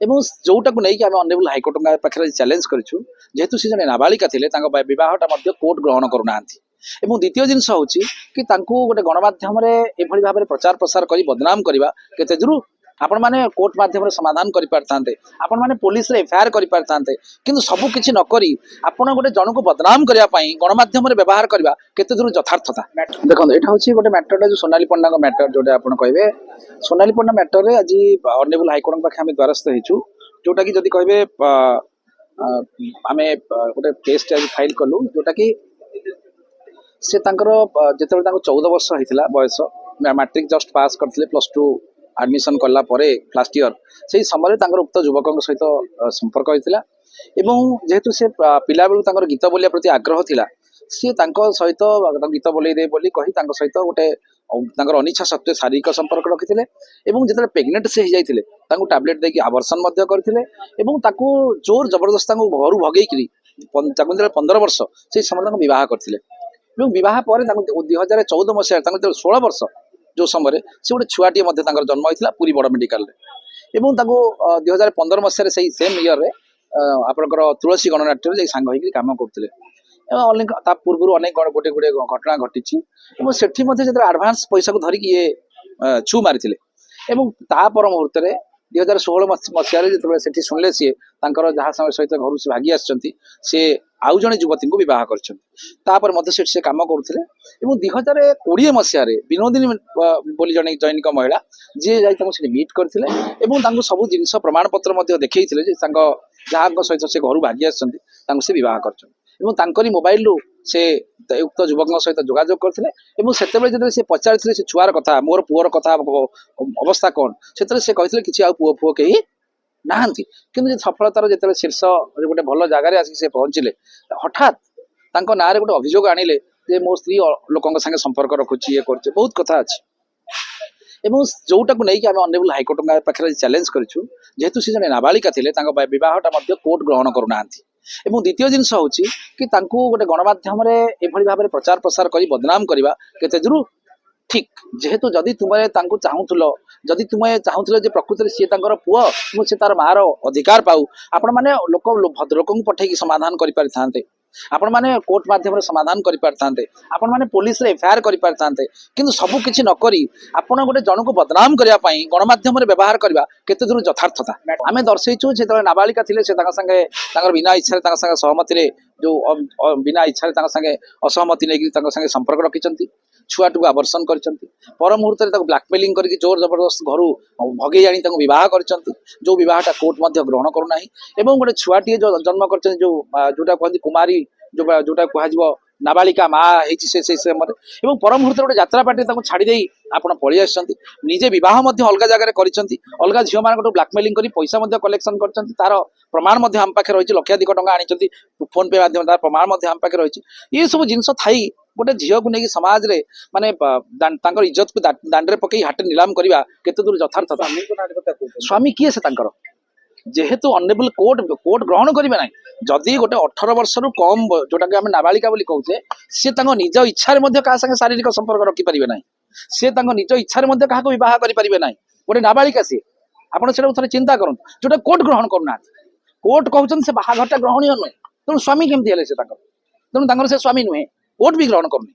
जोटा को लेकिन आम अनेबल हाइकोर्ट पाखे चैलेंज करूँ जेहेतु सी जन नाबालिका थे बहटा कोर्ट ग्रहण करूना। द्वितीय जिनस हूँ कि गोटे गणमाध्यम भाव में प्रचार प्रसार कर बदनाम करवा केते दूर आपण मैंने कोर्ट माध्यम समाधान कर पारते आपण मैंने पुलिस एफआईआर कर पारते किंतु सबू किसी नक आपण गोटे जन को बदनाम करने गणमाध्यम व्यवहार करवा केते दूर यथार्थता। देखो यहाँ हूँ गोटे मैटर जो सोनाली पंडा मैटर जोटा आप कहे सोनाली पंडा मैटर में आज ऑनरेबल हाइकोर्ट पाखे आम द्वारस्थ होइछु जोटा कि जदि कहे आम गोटे केस फाइल कलु जोटा कि से जिते 14 वर्ष होता बयस मैट्रिक जस्ट पास करते +2 एडमिशन कला लास्ट ईयर से समय उक्त युवक सहित संपर्क होता जेहेतु से पिला बेलू गीत बोलिया प्रति आग्रह थिला सी सहित गीत बोले दे बोली कही सहित गोटे अनिच्छा सत्वे शारीरिक संपर्क रखिते जिते प्रेग्नेंट से जाते टैबलेट देकी आवर्सन करते जोर जबरदस्त घर भगेकरी 15 वर्ष से समय बह करते बह पर 2014 मसीह 16 वर्ष जो समय से गोटे छुआटे जन्म होता पूरी बड़ मेडिकल 2015 मसीह से सेम इयर आपंकर तुलसी गणनाट्य सांग होकर कम करते पूर्व अनेक गोटे गोटे घटना घटी से आडभांस पैसा को धरिक ये छु मारी तापर मुहूर्त 2016 मसीह जो शुणिले सी जहाँ सहित घर से भागी आसी आउ जड़े युवती को बह कर से कम करुले 2020 मसीह विनोदिनी बोली जन जैनिक महिला जी जाती मीट करते सब जिन प्रमाण पत्र देखते जहाँ सहित से घर भागी आसी बह कर मोबाइल से उक्त युवक सहित जोगाजोग करते से पचार से छुआर कथा मोर पुअर कथा अवस्था कौन से कहते कि पुओ फुओ कहीं नाहंती किंतु सफलतार जो शीर्ष गोटे भल जगार आसिक पहुँचले हठात ना गोटे अभियोग आनिले जे मो स्त्री लोक संगे संपर्क रखुची ये कर बहुत कथा अच्छी जोटा को लेकिन आम अनेबल हाइकोर्ट पाखे चैलेंज करूँ जेहेतु सी जन नाबालिका थे बहटा कोर्ट ग्रहण करूना। द्वितीय जिनस हूँ कि गोटे गणमाध्यम भाव में प्रचार प्रसार कर बदनाम करवा केते दूर ठीक जेहेतु जदि तुम्हें चाहूल जदि तुम्हें चाहूल प्रकृति सी पुओ से तार मार अधिकार पाऊ आपण मैंने लोक पठेकी समाधान कर आपण मैंने कोर्ट माध्यम समाधान कर पारते आपण मैंने पुलिस एफआईआर कर पारते किंतु सबू किसी नक आपण गोटे जन को बदनाम करने गणमाध्यम व्यवहार करवा केते दूर यथार्थता आम दर्शेचु जो नाबालिका थे संगे बिना इच्छा सहमति जो बिना इच्छा संगे असहमति नहीं संगे संपर्क रखिंट छुआटी को आवर्सन कर मुहूर्त ब्लाकमेलिंग करके जोर जबरदस्त घर भगे आनी बह कर जो बहटा कोर्ट ग्रहण करूना गोटे छुआटी जो जन्म कर जोटा कहते कुमारी जोटा कह नाबालिका माँ से समय पर मुहूर्त गोटे यात्रा पार्टी छाड़ी आप पलि आजे बहुत अलग जगह अलग झील मान ब्लाकमेलिंग कर पैसा कलेक्शन कर तार प्रमाण आम पाखे रही लक्षाधिक टंका आनी फोन पे माध्यम तार प्रमाण आम पाखे रही ये सब जिनस थी गोटे झील को लेकिन समाज रे माने इज्जत को दांडे पकई हाट नीलाम करवा केते दूर यथार्थता। स्वामी किए से जेहेतु अनेबल कोर्ट ग्रहण करेंगे ना जदि गोटे 18 वर्ष रु कम जोटा कि आम नाबालिका बोली कहूचे सी निज इच्छा क्या शारीरिक संपर्क रखिपारे ना सी निज इच्छा क्या बह करें ना गोटे नाबालिका सी आपड़ से थे चिंता करूँ जोटा कोर्ट ग्रहण करना कोर्ट कहते से बाहाघरटा ग्रहणीय नुहे तेणु स्वामी केमती से तेणु से स्वामी नुहे कोर्ट भी ग्रहण करनी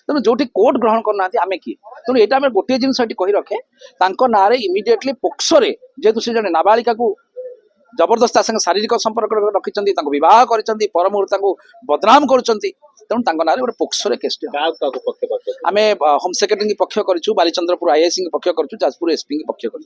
तेणु जो कोर्ट ग्रहण करना आम किए तेणु यहाँ गोटे जिन कही रखे ना इमिडिएटली पोक्सोरे जेहेतु से जन नाबालिका को जबरदस्त शारीरिक संपर्क रखिंट बह कर पर मुहूर्त बदनाम कर तेणु ना गोटे पोक्सोरे केस आम होम सेक्रेटरी पक्ष करूँ बालीचंद्रपुर आईआईसी पक्ष करूँ जाजपुर एसपी पक्ष करूँ।